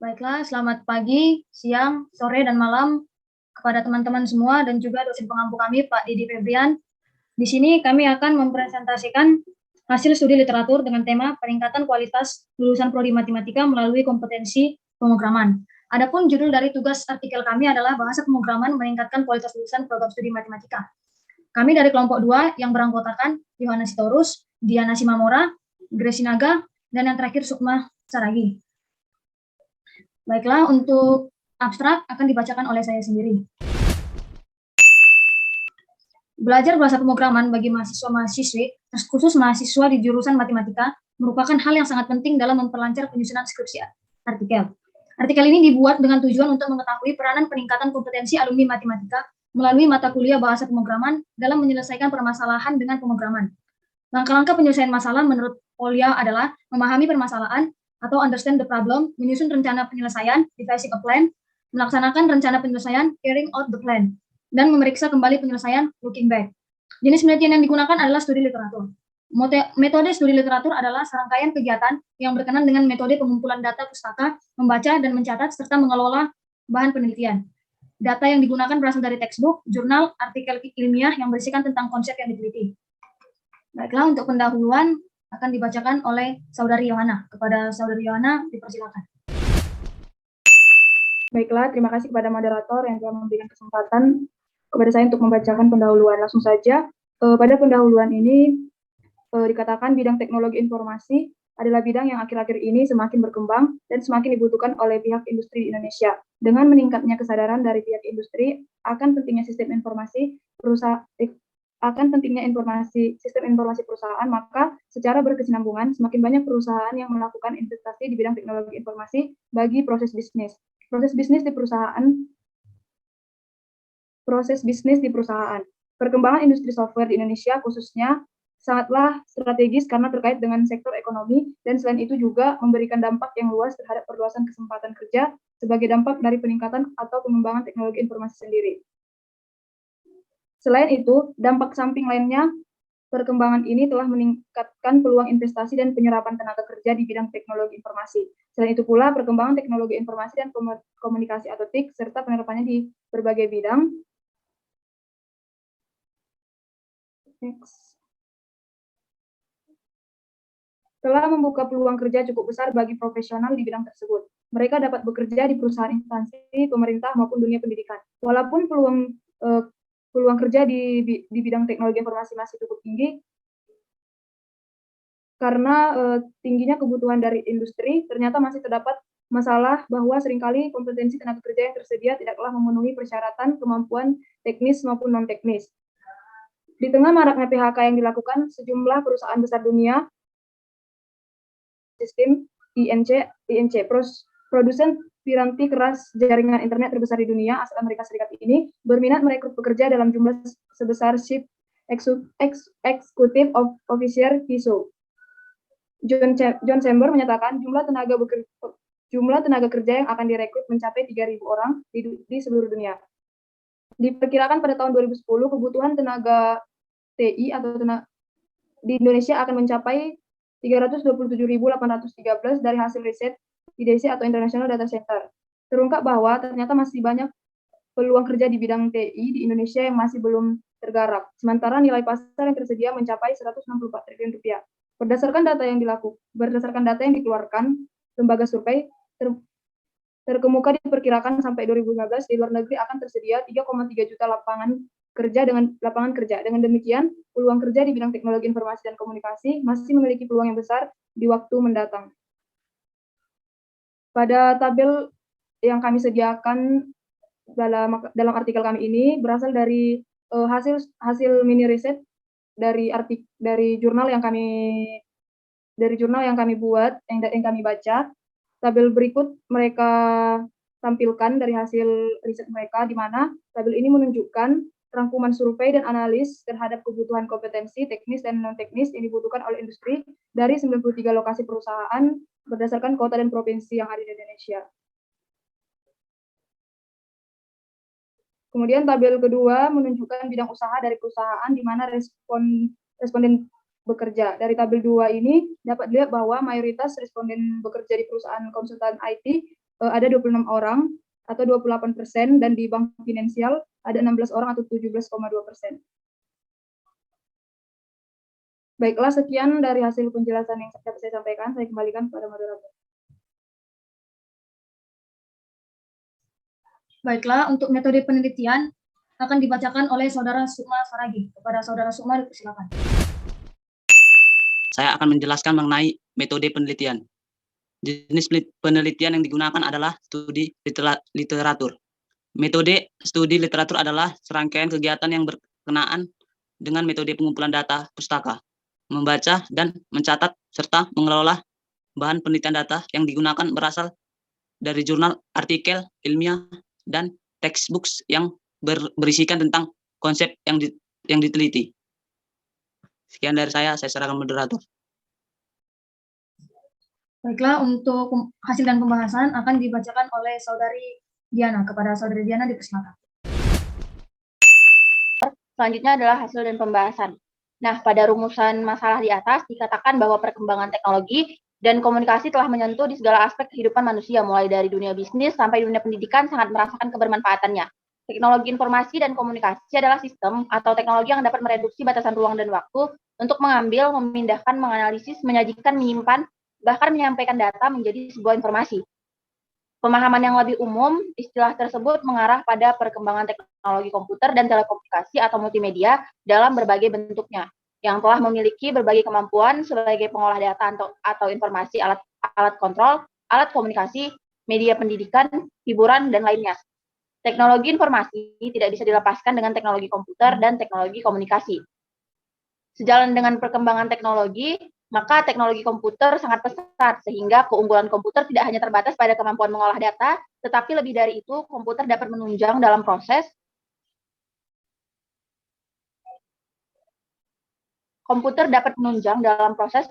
Baiklah, selamat pagi, siang, sore, dan malam kepada teman-teman semua dan juga dosen pengampu kami, Pak Didi Febrian. Di sini kami akan mempresentasikan hasil studi literatur dengan tema peningkatan kualitas lulusan prodi matematika melalui kompetensi pemrograman. Adapun judul dari tugas artikel kami adalah bahasa pemrograman meningkatkan kualitas lulusan program studi matematika. Kami dari kelompok 2 yang beranggotakan Yohanes Sitorus, Diana Simamora, Grace Naga, dan yang terakhir Sukma Saragi. Baiklah, untuk abstrak akan dibacakan oleh saya sendiri. Belajar bahasa pemrograman bagi mahasiswa-mahasiswi, khusus mahasiswa di jurusan matematika, merupakan hal yang sangat penting dalam memperlancar penyusunan skripsi artikel. Artikel ini dibuat dengan tujuan untuk mengetahui peranan peningkatan kompetensi alumni matematika melalui mata kuliah bahasa pemrograman dalam menyelesaikan permasalahan dengan pemrograman. Langkah-langkah penyelesaian masalah menurut Polya adalah memahami permasalahan atau understand the problem, menyusun rencana penyelesaian, devising a plan, melaksanakan rencana penyelesaian, carrying out the plan, dan memeriksa kembali penyelesaian, looking back. Jenis penelitian yang digunakan adalah studi literatur. Metode studi literatur adalah serangkaian kegiatan yang berkenan dengan metode pengumpulan data pustaka, membaca dan mencatat, serta mengelola bahan penelitian. Data yang digunakan berasal dari textbook, jurnal, artikel ilmiah yang berisikan tentang konsep yang diteliti. Baiklah, untuk pendahuluan akan dibacakan oleh Saudari Yohana. Kepada Saudari Yohana, dipersilakan. Baiklah, terima kasih kepada moderator yang telah memberikan kesempatan kepada saya untuk membacakan pendahuluan. Langsung saja, pada pendahuluan ini dikatakan bidang teknologi informasi adalah bidang yang akhir-akhir ini semakin berkembang dan semakin dibutuhkan oleh pihak industri di Indonesia. Dengan meningkatnya kesadaran dari pihak industri akan pentingnya sistem informasi sistem informasi perusahaan, maka secara berkesinambungan semakin banyak perusahaan yang melakukan investasi di bidang teknologi informasi bagi proses bisnis di perusahaan. Perkembangan industri software di Indonesia khususnya sangatlah strategis karena terkait dengan sektor ekonomi dan selain itu juga memberikan dampak yang luas terhadap perluasan kesempatan kerja sebagai dampak dari peningkatan atau pengembangan teknologi informasi sendiri. Selain itu, dampak samping lainnya, perkembangan ini telah meningkatkan peluang investasi dan penyerapan tenaga kerja di bidang teknologi informasi. Selain itu pula, perkembangan teknologi informasi dan komunikasi atau TIK, serta penerapannya di berbagai bidang telah membuka peluang kerja cukup besar bagi profesional di bidang tersebut. Mereka dapat bekerja di perusahaan instansi, pemerintah, maupun dunia pendidikan. Walaupun peluang kerja di bidang teknologi informasi masih cukup tinggi, karena tingginya kebutuhan dari industri, ternyata masih terdapat masalah bahwa seringkali kompetensi tenaga kerja yang tersedia tidaklah memenuhi persyaratan kemampuan teknis maupun non-teknis. Di tengah maraknya PHK yang dilakukan, sejumlah perusahaan besar dunia, sistem INC, produsen piranti keras jaringan internet terbesar di dunia asal Amerika Serikat ini berminat merekrut pekerja dalam jumlah sebesar Chief Executive Officer VISO. John Chambers menyatakan jumlah tenaga kerja yang akan direkrut mencapai 3.000 orang di seluruh dunia. Diperkirakan pada tahun 2010 kebutuhan tenaga TI atau di Indonesia akan mencapai 327.813 dari hasil riset IDC atau International Data Center. Terungkap bahwa ternyata masih banyak peluang kerja di bidang TI di Indonesia yang masih belum tergarap. Sementara nilai pasar yang tersedia mencapai 164 triliun rupiah. Berdasarkan data yang dikeluarkan lembaga survei, terkemuka diperkirakan sampai 2015 di luar negeri akan tersedia 3,3 juta lapangan kerja. Dengan demikian, peluang kerja di bidang teknologi informasi dan komunikasi masih memiliki peluang yang besar di waktu mendatang. Pada tabel yang kami sediakan dalam artikel kami ini berasal dari hasil mini riset dari jurnal yang kami buat, yang kami baca. Tabel berikut mereka tampilkan dari hasil riset mereka, di mana tabel ini menunjukkan rangkuman survei dan analis terhadap kebutuhan kompetensi teknis dan non-teknis yang dibutuhkan oleh industri dari 93 lokasi perusahaan berdasarkan kota dan provinsi yang ada di Indonesia. Kemudian tabel kedua menunjukkan bidang usaha dari perusahaan di mana responden bekerja. Dari tabel 2 ini dapat dilihat bahwa mayoritas responden bekerja di perusahaan konsultan IT ada 26 orang atau 28%, dan di bank finansial ada 16 orang atau 17,2%. Baiklah, sekian dari hasil penjelasan yang dapat saya sampaikan. Saya kembalikan kepada moderator. Baiklah, untuk metode penelitian akan dibacakan oleh Saudara Sukma Saragi. Kepada Saudara Sukma, silakan. Saya akan menjelaskan mengenai metode penelitian. Jenis penelitian yang digunakan adalah studi literatur. Metode studi literatur adalah serangkaian kegiatan yang berkenaan dengan metode pengumpulan data pustaka, membaca dan mencatat, serta mengelola bahan penelitian data yang digunakan berasal dari jurnal, artikel ilmiah, dan textbooks yang berisikan tentang konsep yang diteliti. Sekian dari saya serahkan moderator. Baiklah, untuk hasil dan pembahasan akan dibacakan oleh Saudari Diana. Kepada Saudari Diana, dipersilakan. Selanjutnya adalah hasil dan pembahasan. Nah, pada rumusan masalah di atas dikatakan bahwa perkembangan teknologi dan komunikasi telah menyentuh di segala aspek kehidupan manusia, mulai dari dunia bisnis sampai dunia pendidikan sangat merasakan kebermanfaatannya. Teknologi informasi dan komunikasi adalah sistem atau teknologi yang dapat mereduksi batasan ruang dan waktu untuk mengambil, memindahkan, menganalisis, menyajikan, menyimpan, bahkan menyampaikan data menjadi sebuah informasi. Pemahaman yang lebih umum, istilah tersebut mengarah pada perkembangan teknologi komputer dan telekomunikasi atau multimedia dalam berbagai bentuknya, yang telah memiliki berbagai kemampuan sebagai pengolah data atau informasi, alat kontrol, alat komunikasi, media pendidikan, hiburan, dan lainnya. Teknologi informasi tidak bisa dilepaskan dengan teknologi komputer dan teknologi komunikasi. Sejalan dengan perkembangan teknologi, maka teknologi komputer sangat pesat, sehingga keunggulan komputer tidak hanya terbatas pada kemampuan mengolah data, tetapi lebih dari itu, komputer dapat menunjang dalam proses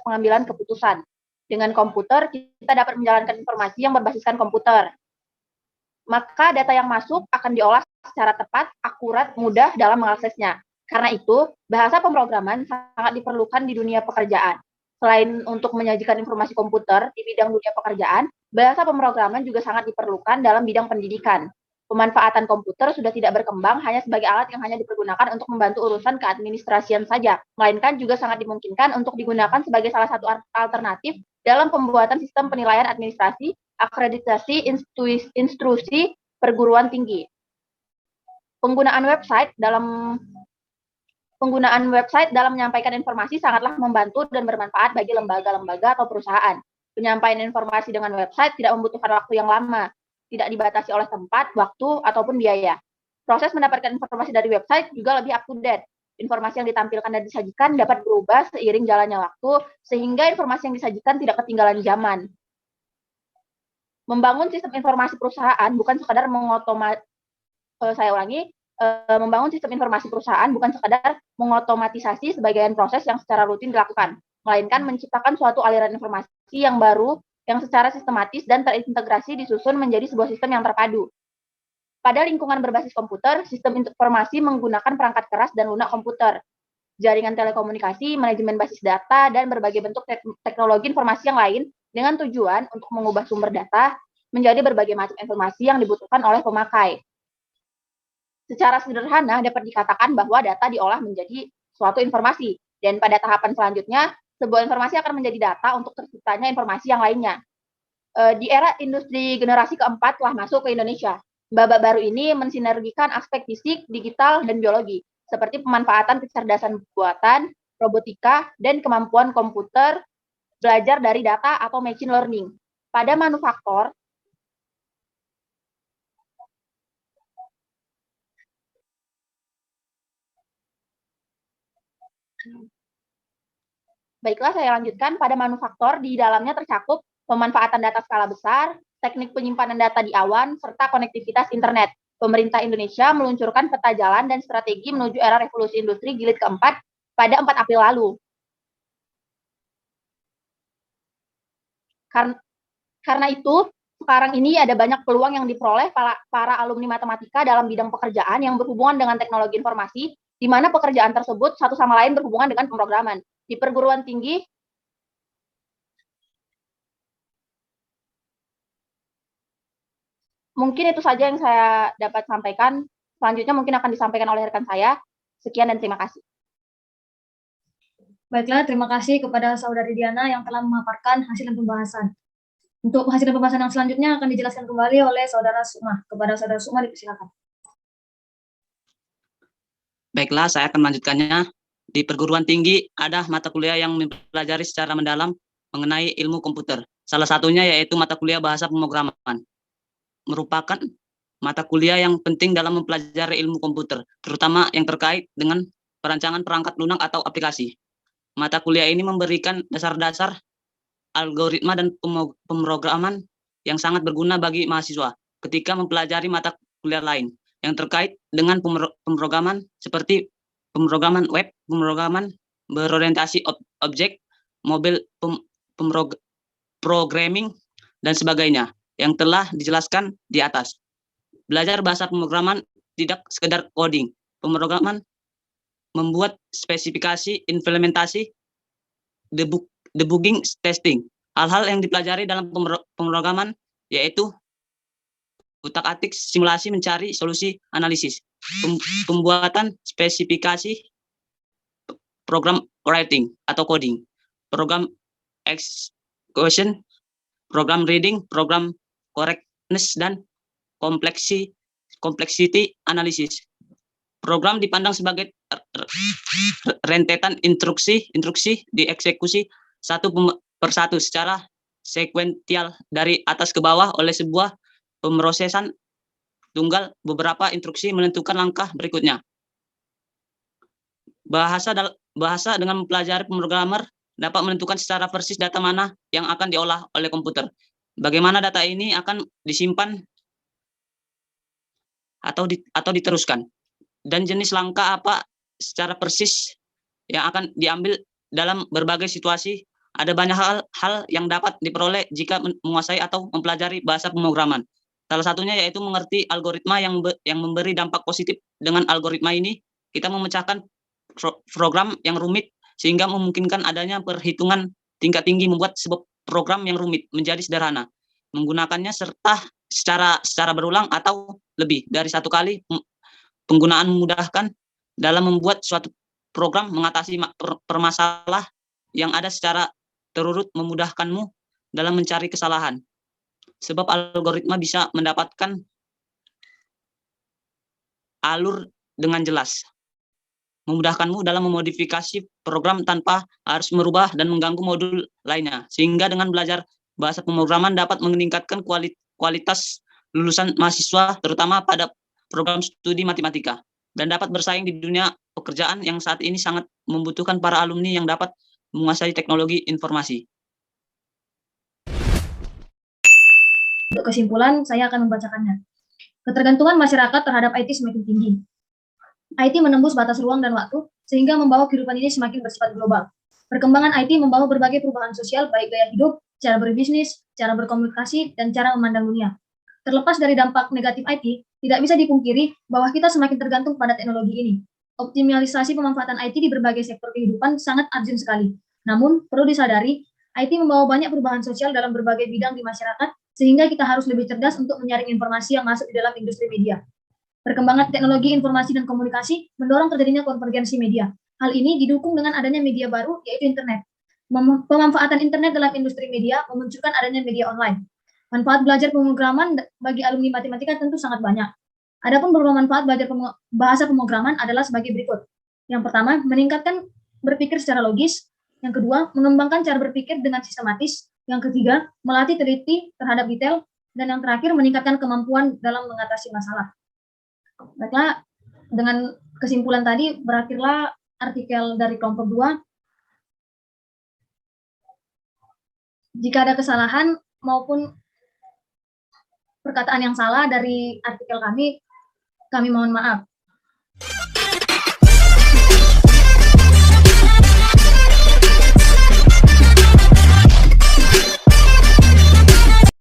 pengambilan keputusan. Dengan komputer, kita dapat menjalankan informasi yang berbasiskan komputer. Maka data yang masuk akan diolah secara tepat, akurat, mudah dalam mengaksesnya. Karena itu, bahasa pemrograman sangat diperlukan di dunia pekerjaan. Selain untuk menyajikan informasi komputer di bidang dunia pekerjaan, bahasa pemrograman juga sangat diperlukan dalam bidang pendidikan. Pemanfaatan komputer sudah tidak berkembang hanya sebagai alat yang hanya dipergunakan untuk membantu urusan keadministrasian saja, melainkan juga sangat dimungkinkan untuk digunakan sebagai salah satu alternatif dalam pembuatan sistem penilaian administrasi, akreditasi, instruksi perguruan tinggi. Penggunaan website dalam menyampaikan informasi sangatlah membantu dan bermanfaat bagi lembaga-lembaga atau perusahaan. Penyampaian informasi dengan website tidak membutuhkan waktu yang lama, tidak dibatasi oleh tempat, waktu, ataupun biaya. Proses mendapatkan informasi dari website juga lebih up-to-date. Informasi yang ditampilkan dan disajikan dapat berubah seiring jalannya waktu, sehingga informasi yang disajikan tidak ketinggalan zaman. Membangun sistem informasi perusahaan bukan sekadar membangun sistem informasi perusahaan bukan sekadar mengotomatisasi sebagian proses yang secara rutin dilakukan, melainkan menciptakan suatu aliran informasi yang baru yang secara sistematis dan terintegrasi disusun menjadi sebuah sistem yang terpadu. Pada lingkungan berbasis komputer, sistem informasi menggunakan perangkat keras dan lunak komputer, jaringan telekomunikasi, manajemen basis data, dan berbagai bentuk teknologi informasi yang lain dengan tujuan untuk mengubah sumber data menjadi berbagai macam informasi yang dibutuhkan oleh pemakai. Secara sederhana dapat dikatakan bahwa data diolah menjadi suatu informasi, dan pada tahapan selanjutnya, sebuah informasi akan menjadi data untuk terciptanya informasi yang lainnya. Di era industri generasi keempat telah masuk ke Indonesia. Babak baru ini mensinergikan aspek fisik, digital, dan biologi, seperti pemanfaatan kecerdasan buatan, robotika, dan kemampuan komputer belajar dari data atau machine learning. Pada manufaktur, baiklah, saya lanjutkan. Pada manufaktur, di dalamnya tercakup pemanfaatan data skala besar, teknik penyimpanan data di awan, serta konektivitas internet. Pemerintah Indonesia meluncurkan peta jalan dan strategi menuju era revolusi industri jilid keempat pada 4 April lalu. Karena itu, sekarang ini ada banyak peluang yang diperoleh para alumni matematika dalam bidang pekerjaan yang berhubungan dengan teknologi informasi, di mana pekerjaan tersebut satu sama lain berhubungan dengan pemrograman. Di perguruan tinggi, Mungkin itu saja yang saya dapat sampaikan. Selanjutnya mungkin akan disampaikan oleh rekan saya. Sekian dan terima kasih. Baiklah, terima kasih kepada Saudari Diana yang telah memaparkan hasil pembahasan. Untuk hasil pembahasan yang selanjutnya akan dijelaskan kembali oleh Saudara Sukma. Kepada Saudara Sukma dipersilakan. Baiklah, saya akan melanjutkannya. Di perguruan tinggi ada mata kuliah yang mempelajari secara mendalam mengenai ilmu komputer. Salah satunya yaitu mata kuliah bahasa pemrograman. Merupakan mata kuliah yang penting dalam mempelajari ilmu komputer, terutama yang terkait dengan perancangan perangkat lunak atau aplikasi. Mata kuliah ini memberikan dasar-dasar algoritma dan pemrograman yang sangat berguna bagi mahasiswa ketika mempelajari mata kuliah lain yang terkait dengan pemrograman seperti pemrograman web, pemrograman berorientasi objek, mobile programming, dan sebagainya yang telah dijelaskan di atas. Belajar bahasa pemrograman tidak sekedar coding. Pemrograman membuat spesifikasi, implementasi, debugging, testing. Hal-hal yang dipelajari dalam pemrograman yaitu utak-atik, simulasi, mencari solusi, analisis, pembuatan spesifikasi, program writing atau coding, program execution, program reading, program correctness, dan complexity analysis. Program dipandang sebagai rentetan instruksi dieksekusi satu persatu secara sekuensial dari atas ke bawah oleh sebuah pemrosesan tunggal. Beberapa instruksi menentukan langkah berikutnya. Bahasa dengan mempelajari pemrogramer dapat menentukan secara persis data mana yang akan diolah oleh komputer, bagaimana data ini akan disimpan atau diteruskan, dan jenis langkah apa secara persis yang akan diambil dalam berbagai situasi. Ada banyak hal yang dapat diperoleh jika menguasai atau mempelajari bahasa pemrograman. Salah satunya yaitu mengerti algoritma yang memberi dampak positif. Dengan algoritma ini, kita memecahkan program yang rumit sehingga memungkinkan adanya perhitungan tingkat tinggi, membuat sebuah program yang rumit menjadi sederhana. Menggunakannya secara berulang atau lebih dari satu kali, penggunaan memudahkan dalam membuat suatu program mengatasi permasalahan yang ada secara terurut, memudahkanmu dalam mencari kesalahan. Sebab algoritma bisa mendapatkan alur dengan jelas, memudahkanmu dalam memodifikasi program tanpa harus merubah dan mengganggu modul lainnya. Sehingga dengan belajar bahasa pemrograman dapat meningkatkan kualitas lulusan mahasiswa, terutama pada program studi matematika, dan dapat bersaing di dunia pekerjaan yang saat ini sangat membutuhkan para alumni yang dapat menguasai teknologi informasi. Untuk kesimpulan, saya akan membacakannya. Ketergantungan masyarakat terhadap IT semakin tinggi. IT menembus batas ruang dan waktu, sehingga membawa kehidupan ini semakin bersifat global. Perkembangan IT membawa berbagai perubahan sosial, baik gaya hidup, cara berbisnis, cara berkomunikasi, dan cara memandang dunia. Terlepas dari dampak negatif IT, tidak bisa dipungkiri bahwa kita semakin tergantung pada teknologi ini. Optimalisasi pemanfaatan IT di berbagai sektor kehidupan sangat urgent sekali. Namun, perlu disadari, IT membawa banyak perubahan sosial dalam berbagai bidang di masyarakat, sehingga kita harus lebih cerdas untuk menyaring informasi yang masuk di dalam industri media. Perkembangan teknologi informasi dan komunikasi mendorong terjadinya konvergensi media. Hal ini didukung dengan adanya media baru, yaitu internet. Pemanfaatan internet dalam industri media memunculkan adanya media online. Manfaat belajar pemrograman bagi alumni matematika tentu sangat banyak. Adapun beberapa manfaat belajar bahasa pemrograman adalah sebagai berikut. Yang pertama, meningkatkan berpikir secara logis. Yang kedua, mengembangkan cara berpikir dengan sistematis. Yang ketiga, melatih teliti terhadap detail. Dan yang terakhir, meningkatkan kemampuan dalam mengatasi masalah. Baiklah, dengan kesimpulan tadi, berakhirlah artikel dari kelompok 2. Jika ada kesalahan maupun perkataan yang salah dari artikel kami mohon maaf.